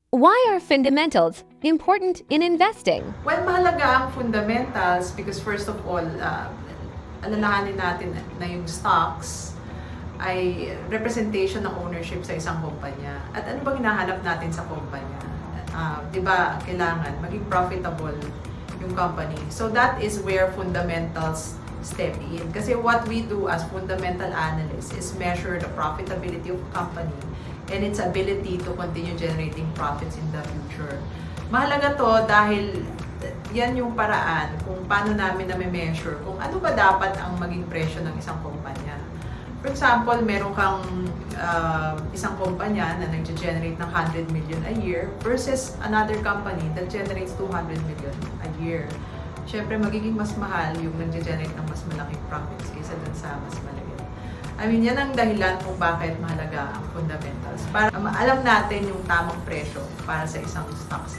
Why are fundamentals important in investing? Well, mahalaga ang fundamentals because first of all, alalahanin natin na yung stocks ay representation ng ownership sa isang kumpanya. At ano bang hinahanap natin sa kumpanya? Di ba, kailangan maging profitable yung company. So that is where fundamentals step in. Kasi what we do as fundamental analysts is measure the profitability of a company and its ability to continue generating profits in the future. Mahalaga to dahil yan yung paraan kung paano namin na-measure kung ano ba dapat ang maging presyo ng isang kumpanya. For example, meron kang isang kumpanya na nag-generate ng 100 million a year versus another company that generates 200 million a year. Siyempre, magiging mas mahal yung nag-generate ng mas malaking profits kaysa dun sa mas maliit. I mean, yan ang dahilan kung bakit mahalaga ang fundamentals. Para alam natin yung tamang presyo para sa isang stocks